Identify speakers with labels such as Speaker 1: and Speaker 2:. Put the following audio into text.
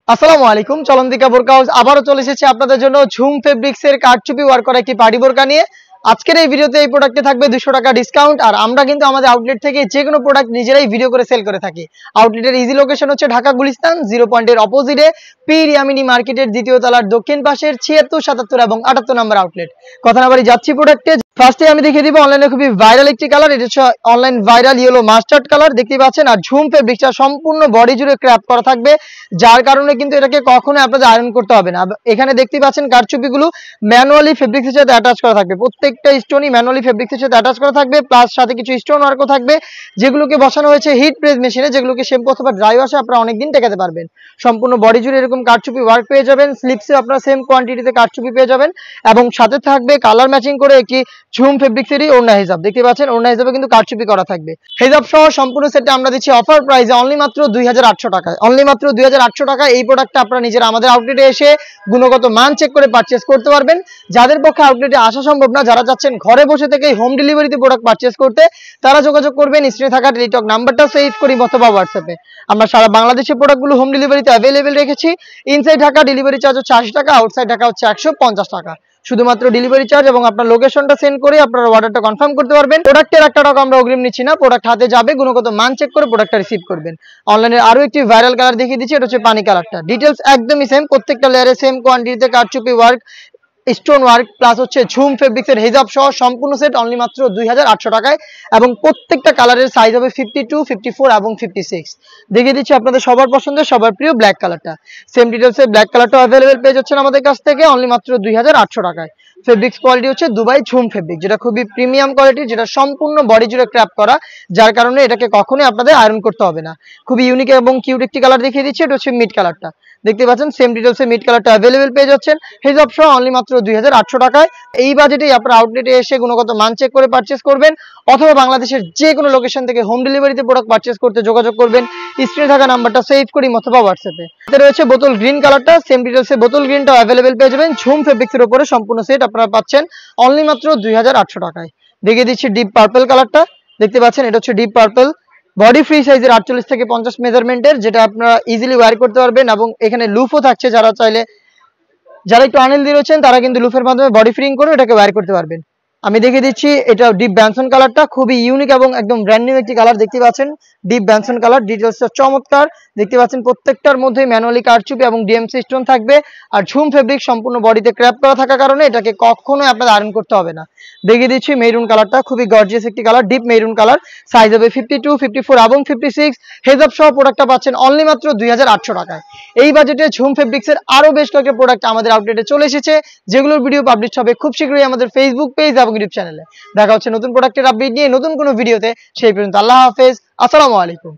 Speaker 1: আসসালামু আলাইকুম। চলন্তিকা বোরকা হাউস আবারও চলে এসেছে আপনাদের জন্য ঝুম ফেব্রিক্স এর কারচুপি ওয়ার্ক করা একটি পার্টি বোরকা নিয়ে। আজকের এই ভিডিওতে এই প্রোডাক্টে থাকবে 200 টাকা ডিসকাউন্ট। আর আমরা কিন্তু আমাদের আউটলেট থেকে যে কোনো প্রোডাক্ট নিজেরাই ভিডিও করে সেল করে থাকি। আউটলেটের ইজি লোকেশন হচ্ছে ঢাকা গুলিস্তান 0 পয়েন্টের অপোজিটে পীর ইয়ামিনী মার্কেটের দ্বিতীয় তলার দক্ষিণ পাশের 76, 77 এবং 78 নম্বর আউটলেট। কথা না বাড়ি যাচ্ছি প্রোডাক্টে। ফার্স্টে আমি দেখিয়ে দিব অনলাইনে খুবই ভাইরাল একটি কালার। এটা হচ্ছে online viral yellow mustard colour, দেখতে পাচ্ছেন। আর ঝুম ফেব্রিক্সটা সম্পূর্ণ বডি জুড়ে ক্র্যাপ করা থাকবে, যার কারণে কিন্তু এটাকে কখনো আপনাদের আয়রন করতে হবে না। এখানে দেখতে পাচ্ছেন কারচুপিগুলো ম্যানুয়ালি ফেব্রিক্সের সাথে অ্যাটাচ করা থাকবে। প্রত্যেকটা স্টোনই ম্যানুয়ালি ফেব্রিক্সের সাথে অ্যাটাচ করা থাকবে, প্লাস সাথে কিছু স্টোন ওয়ার্কও থাকবে, যেগুলোকে বসানো হয়েছে হিট প্রেস মেশিনে, যেগুলোকে শ্যাম্পু অথবা ড্রাই ওয়াশে আপনারা অনেকদিন টেকাতে পারবেন। সম্পূর্ণ বডি জুড়ে এরকম কারচুপি ওয়ার্ক পেয়ে যাবেন। স্লিপসে আপনারা সেম কোয়ান্টিটিতে কারচুপি পেয়ে যাবেন এবং সাথে থাকবে কালার ম্যাচিং করে একটি ঝুম ফেব্রিক্সেরই ওড়না হিজাব। দেখতে পাচ্ছেন ওড়না হিজাবে কিন্তু কারচুপি করা থাকবে। হিজাব সহ সম্পূর্ণ সেটটা আমরা দিচ্ছি অফার প্রাইসে অনলি মাত্র 2800 টাকায়। অনলি মাত্র 2800 টাকায় এই প্রোডাক্টটা আপনারা নিজেরা আমাদের আউটলেটে এসে গুণগত মান চেক করে পারচেজ করতে পারবেন। যাদের পক্ষে আউটলেটে আসা সম্ভব না, যারা যাচ্ছেন ঘরে বসে থেকে হোম ডেলিভারিতে প্রোডাক্ট পারচেজ করতে, তারা যোগাযোগ করবেন স্ক্রিনে থাকা টেলিটক নাম্বারটা সেভ করি অথবা হোয়াটসঅ্যাপে। আমরা সারা বাংলাদেশে প্রোডাক্টগুলো হোম ডেলিভারিতে অ্যাভেলেবেল রেখেছি। ইনসাইড ঢাকা ডেলিভারি চার্জ হচ্ছে 80 টাকা, আউটসাইড ঢাকা হচ্ছে 150 টাকা। শুধুমাত্র ডেলিভারি চার্জ এবং আপনার লোকেশনটা সেন্ড করে আপনারা অর্ডারটা কনফার্ম করতে পারবেন। প্রোডাক্টের একটা টাকা আমরা অগ্রিম নিচ্ছি না, প্রোডাক্ট হাতে যাবে, গুণগত মান চেক করে প্রোডাক্টটা রিসিভ করবেন। অনলাইনে আরো একটি ভাইরাল কালার দেখিয়ে দিচ্ছি, এটা হচ্ছে পানি কালারটা। ডিটেলস একদমই সেম, প্রত্যেকটা লেয়ারে সেম কোয়ান্টিটিতে কারচুপি ওয়ার্ক, স্টোন ওয়ার্ক প্লাস হচ্ছে ঝুম ফেব্রিক্সের হিজাব সহ সম্পূর্ণ সেট অনলি মাত্র 2800 টাকায়। এবং প্রত্যেকটা কালারের সাইজ হবে 52, 54 এবং 56। দেখিয়ে দিচ্ছি আপনাদের সবার পছন্দের সবার প্রিয় ব্ল্যাক কালারটা। সেম ডিটেলসে ব্ল্যাক কালারটা অ্যাভেলেবেল পেয়ে যাচ্ছেন আমাদের কাছ থেকে অনলি মাত্র 2800 টাকায়। ফেব্রিক্স কোয়ালিটি হচ্ছে দুবাই ঝুম ফেব্রিক, যেটা খুবই প্রিমিয়াম কোয়ালিটি, যেটা সম্পূর্ণ বডি জুড়ে ক্র্যাপ করা, যার কারণে এটাকে কখনোই আপনাদের আয়রন করতে হবে না। খুবই ইউনিক এবং কিউট একটি কালার দেখিয়ে দিচ্ছি, এটা হচ্ছে মিড কালারটা। দেখতে পাচ্ছেন সেম ডিটেলসে মিড কালারটা অ্যাভেলেবেল পেয়ে যাচ্ছেন হিজাব সহ অনলি মাত্র 2800 টাকায়। এই বাজেটেই আপনারা আউটলেটে এসে গুণগত মান চেক করে পারচেজ করবেন, অথবা বাংলাদেশের যে কোনো লোকেশন থেকে হোম ডেলিভারিতে প্রোডাক্ট পারচেজ করতে যোগাযোগ করবেন স্ক্রিনে থাকা নাম্বারটা সেভ করি অথবা হোয়াটসঅ্যাপে। এতে রয়েছে বোতল গ্রিন কালারটা, সেম ডিটেলসে বোতল গ্রিনটাও অ্যাভেলেবেল পেয়ে যাবেন। ঝুম ফেব্রিক্সের উপরে সম্পূর্ণ সেট আপনারা পাচ্ছেন অনলি মাত্র 2800 টাকায়। দেখিয়ে দিচ্ছি ডিপ পার্পল কালারটা, দেখতে পাচ্ছেন এটা হচ্ছে ডিপ পার্পল, বডি ফ্রি সাইজের 48 থেকে 50 মেজারমেন্টের, যেটা আপনারা ইজিলি ওয়্যার করতে পারবেন। এবং এখানে লুফও থাকছে, যারা একটু আনহেলদি রয়েছেন তারা কিন্তু লুফের মাধ্যমে বডি ফ্রিং করে এটাকে ওয়্যার করতে পারবেন। আমি দেখিয়ে দিচ্ছি এটা ডিপ ব্যানসন কালারটা, খুবই ইউনিক এবং একদম ব্র্যান্ড নিউ একটি কালার। দেখতে পাচ্ছেন ডিপ ব্যানসন কালার, ডিটেলসটা চমৎকার। দেখতে পাচ্ছেন প্রত্যেকটার মধ্যে ম্যানুয়ালি কারচুপি এবং ডিএমসি স্টোন থাকবে। আর ঝুম ফেব্রিক সম্পূর্ণ বডিতে ক্র্যাপ করা থাকার কারণে এটাকে কখনোই আপনাদের আয়রন করতে হবে না। দেখিয়ে দিচ্ছি মেরুন কালারটা, খুবই গর্জিয়াস একটি colour, deep maroon colour. Size হবে 52, 54 এবং 56। হেজাব সহ প্রোডাক্টটা পাচ্ছেন অনলি মাত্র 2800 টাকায়। এই বাজেটে ঝুম ফেব্রিক্সের আরো বেশ কয়েকটা প্রোডাক্ট আমাদের আউটলেটে চলে এসেছে, যেগুলোর ভিডিও পাবলিশ হবে খুব শীঘ্রই আমাদের ফেসবুক পেজ এবং ইউটিউব চ্যানেলে। দেখা হচ্ছে নতুন প্রোডাক্টের আপডেট নিয়ে নতুন কোনো ভিডিওতে। সেই পর্যন্ত আল্লাহ হাফেজ, আসসালামু আলাইকুম।